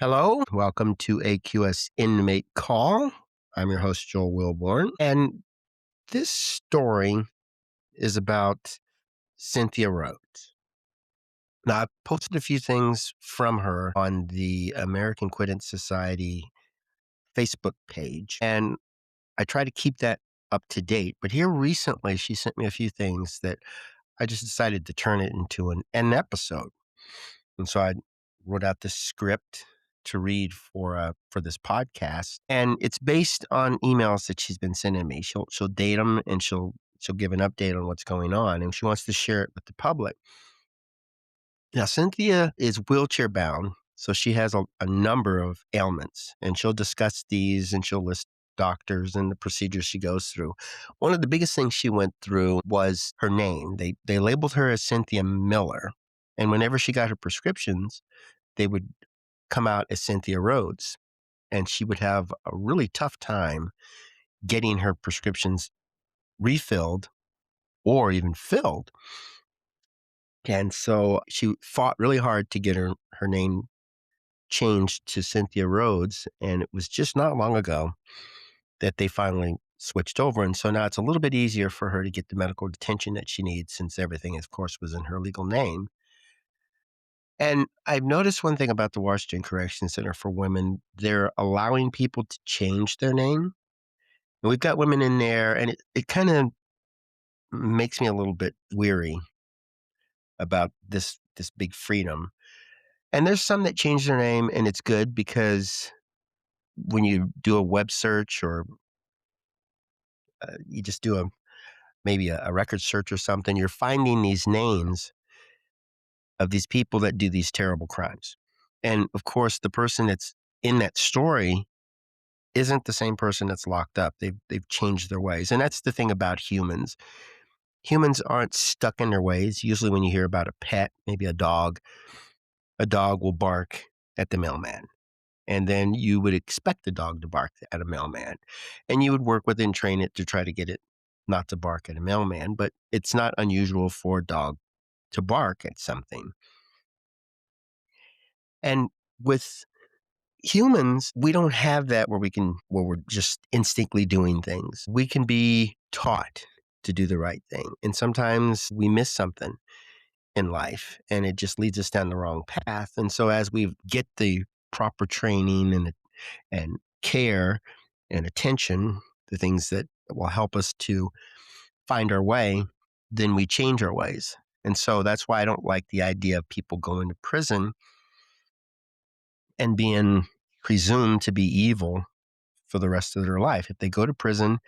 Hello, welcome to AQS Inmate Call. I'm your host, Joel Wilborn. And this story is about Cynthia Rhodes. Now, I posted a few things from her on the American Quidditch Society Facebook page, and I try to keep that up to date. But here recently, she sent me a few things that I just decided to turn it into an episode. And so I wrote out this script to read for this podcast, and it's based on emails that she's been sending me. She'll date them, and she'll give an update on what's going on, and she wants to share it with the public. Now, Cynthia is wheelchair bound, so she has a number of ailments, and she'll discuss these, and she'll list doctors and the procedures she goes through. One of the biggest things she went through was her name. They labeled her as Cynthia Miller, and whenever she got her prescriptions, they would come out as Cynthia Rhodes, and she would have a really tough time getting her prescriptions refilled or even filled. And so she fought really hard to get her name changed to Cynthia Rhodes, and it was just not long ago that they finally switched over. And so now it's a little bit easier for her to get the medical attention that she needs, since everything, of course, was in her legal name. And I've noticed one thing about the Washington Correction Center for Women. They're allowing people to change their name. And we've got women in there, and it kind of makes me a little bit weary about this big freedom. And there's some that change their name, and it's good, because when you do a web search, or you just do maybe a record search or something, you're finding these names of these people that do these terrible crimes. And of course, the person that's in that story isn't the same person that's locked up. They've changed their ways. And that's the thing about humans. Humans aren't stuck in their ways. Usually when you hear about a pet, maybe a dog will bark at the mailman. And then you would expect the dog to bark at a mailman. And you would work with it and train it to try to get it not to bark at a mailman. But it's not unusual for a dog to bark at something. And with humans, we don't have that where we're just instinctively doing things. We can be taught to do the right thing. And sometimes we miss something in life, and it just leads us down the wrong path. And so as we get the proper training and care and attention, the things that will help us to find our way, then we change our ways. And so that's why I don't like the idea of people going to prison and being presumed to be evil for the rest of their life. If they go to prison,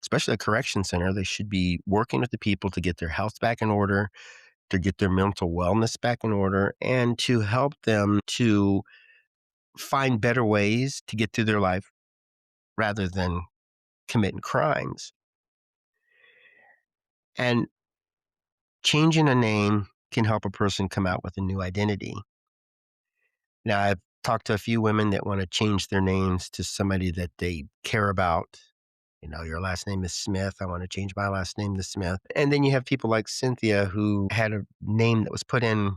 especially a correction center, they should be working with the people to get their health back in order, to get their mental wellness back in order, and to help them to find better ways to get through their life rather than committing crimes. And changing a name can help a person come out with a new identity. Now, I've talked to a few women that want to change their names to somebody that they care about. Your last name is Smith. I want to change my last name to Smith. And then you have people like Cynthia, who had a name that was put in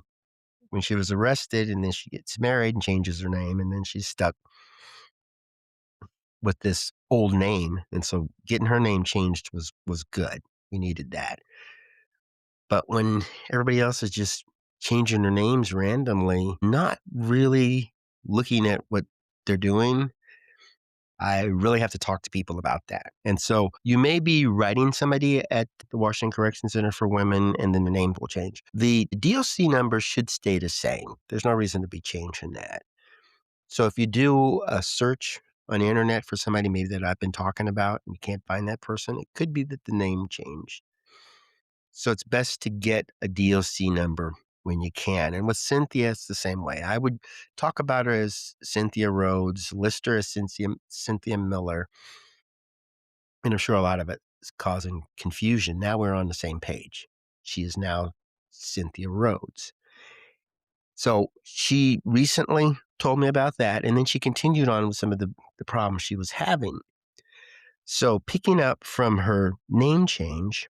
when she was arrested, and then she gets married and changes her name, and then she's stuck with this old name. And so getting her name changed was good. We needed that. But when everybody else is just changing their names randomly, not really looking at what they're doing, I really have to talk to people about that. And so you may be writing somebody at the Washington Correction Center for Women, and then the name will change. The DOC number should stay the same. There's no reason to be changing that. So if you do a search on the internet for somebody maybe that I've been talking about and you can't find that person, it could be that the name changed. So it's best to get a DOC number when you can. And with Cynthia, it's the same way. I would talk about her as Cynthia Rhodes, list her as Cynthia Miller. And I'm sure a lot of it is causing confusion. Now we're on the same page. She is now Cynthia Rhodes. So she recently told me about that, and then she continued on with some of the problems she was having. So picking up from her name change,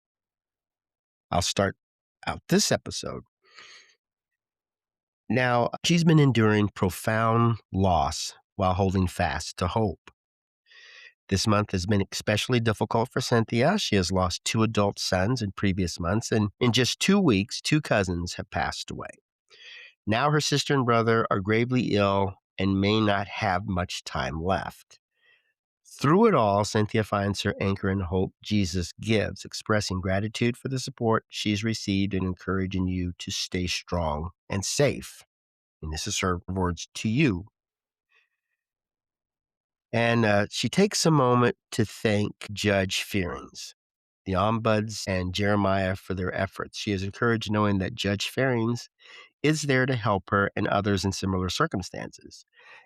I'll start out this episode. Now, she's been enduring profound loss while holding fast to hope. This month has been especially difficult for Cynthia. She has lost two adult sons in previous months, and in just 2 weeks, two cousins have passed away. Now her sister and brother are gravely ill and may not have much time left. Through it all, Cynthia finds her anchor in hope Jesus gives, expressing gratitude for the support she's received and encouraging you to stay strong and safe. And this is her words to you. And she takes a moment to thank Judge Fearings, the ombuds, and Jeremiah for their efforts. She is encouraged knowing that Judge Fearings is there to help her and others in similar circumstances.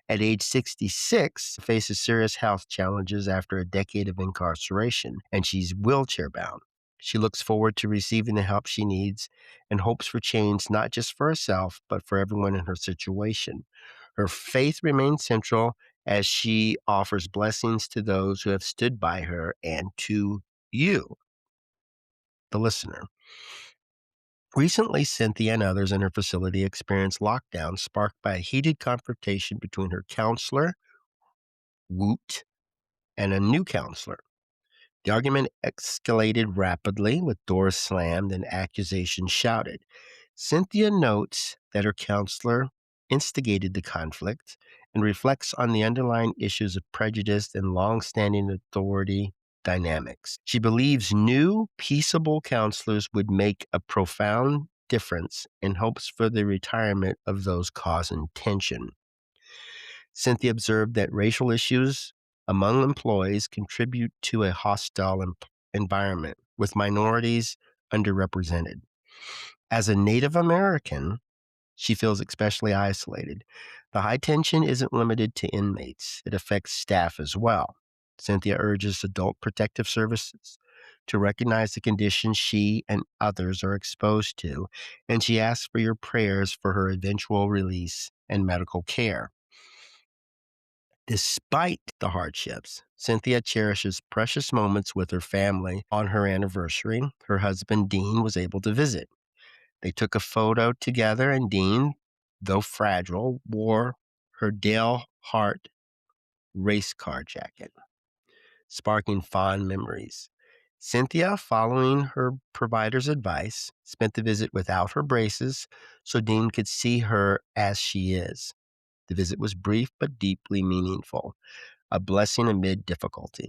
At age 66, faces serious health challenges after a decade of incarceration, and she's wheelchair bound. She looks forward to receiving the help she needs and hopes for change not just for herself, but for everyone in her situation. Her faith remains central as she offers blessings to those who have stood by her and to you, the listener. Recently, Cynthia and others in her facility experienced lockdown sparked by a heated confrontation between her counselor, Woot, and a new counselor. The argument escalated rapidly with doors slammed and accusations shouted. Cynthia notes that her counselor instigated the conflict and reflects on the underlying issues of prejudice and long-standing authority dynamics. She believes new, peaceable counselors would make a profound difference and hopes for the retirement of those causing tension. Cynthia observed that racial issues among employees contribute to a hostile environment, with minorities underrepresented. As a Native American, she feels especially isolated. The high tension isn't limited to inmates, it affects staff as well. Cynthia urges adult protective services to recognize the conditions she and others are exposed to, and she asks for your prayers for her eventual release and medical care. Despite the hardships, Cynthia cherishes precious moments with her family. On her anniversary, her husband, Dean, was able to visit. They took a photo together, and Dean, though fragile, wore her Dale Hart race car jacket, sparking fond memories. Cynthia, following her provider's advice, spent the visit without her braces so Dean could see her as she is. The visit was brief but deeply meaningful, a blessing amid difficulty.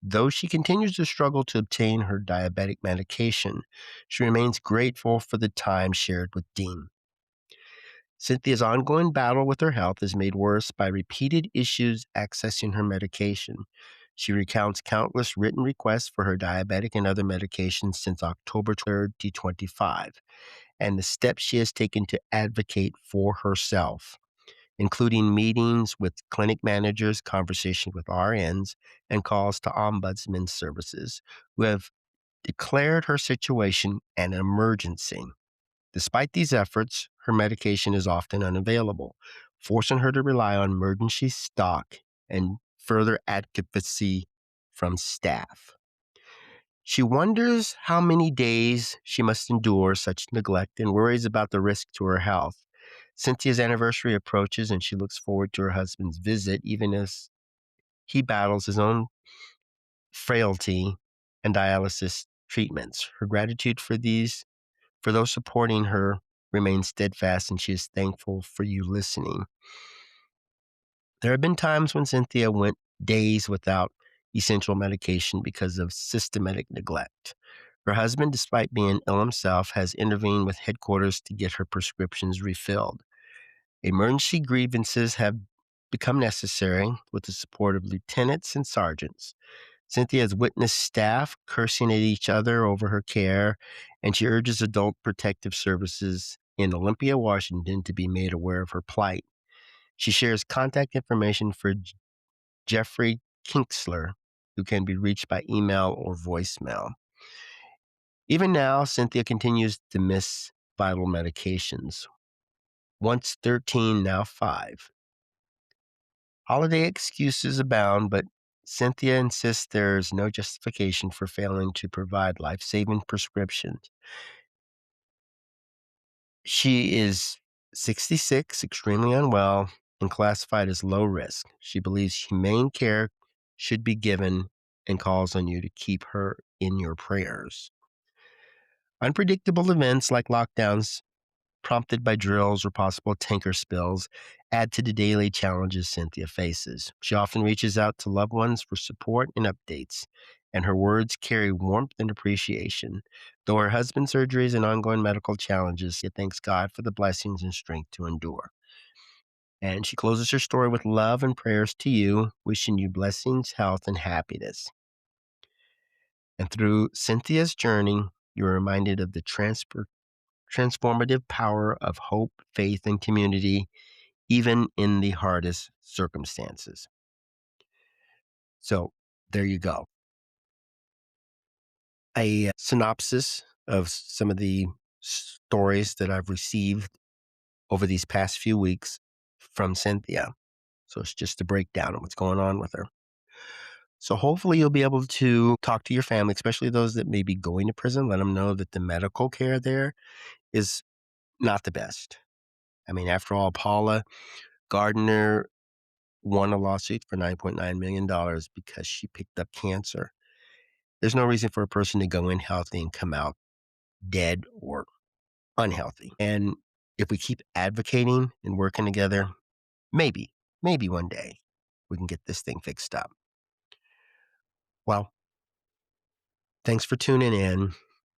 Though she continues to struggle to obtain her diabetic medication, she remains grateful for the time shared with Dean. Cynthia's ongoing battle with her health is made worse by repeated issues accessing her medication. She recounts countless written requests for her diabetic and other medications since October 2025, and the steps she has taken to advocate for herself, including meetings with clinic managers, conversations with RNs, and calls to ombudsman services who have declared her situation an emergency. Despite these efforts, her medication is often unavailable, forcing her to rely on emergency stock and further advocacy from staff. She wonders how many days she must endure such neglect and worries about the risk to her health. Cynthia's anniversary approaches and she looks forward to her husband's visit, even as he battles his own frailty and dialysis treatments. Her gratitude for those supporting her, remains steadfast, and she is thankful for you listening. There have been times when Cynthia went days without essential medication because of systematic neglect. Her husband, despite being ill himself, has intervened with headquarters to get her prescriptions refilled. Emergency grievances have become necessary with the support of lieutenants and sergeants. Cynthia has witnessed staff cursing at each other over her care, and she urges adult protective services in Olympia, Washington to be made aware of her plight. She shares contact information for Jeffrey Kinksler, who can be reached by email or voicemail. Even now, Cynthia continues to miss vital medications. Once 13, now 5. Holiday excuses abound, but Cynthia insists there is no justification for failing to provide life-saving prescriptions. She is 66, extremely unwell, and classified as low risk. She believes humane care should be given and calls on you to keep her in your prayers. Unpredictable events like lockdowns prompted by drills or possible tanker spills add to the daily challenges Cynthia faces. She often reaches out to loved ones for support and updates, and her words carry warmth and appreciation. Though her husband's surgeries and ongoing medical challenges, she thanks God for the blessings and strength to endure. And she closes her story with love and prayers to you, wishing you blessings, health, and happiness. And through Cynthia's journey, you're reminded of the transformative power of hope, faith, and community, even in the hardest circumstances. So there you go. A synopsis of some of the stories that I've received over these past few weeks from Cynthia. So it's just a breakdown of what's going on with her. So hopefully you'll be able to talk to your family, especially those that may be going to prison. Let them know that the medical care there is not the best. I mean, after all, Paula Gardner won a lawsuit for $9.9 million because she picked up cancer. There's no reason for a person to go in healthy and come out dead or unhealthy. And if we keep advocating and working together, maybe one day we can get this thing fixed up. Well, thanks for tuning in.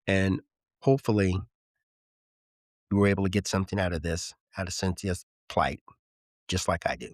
And hopefully you were able to get something out of this, out of Cynthia's plight, just like I do.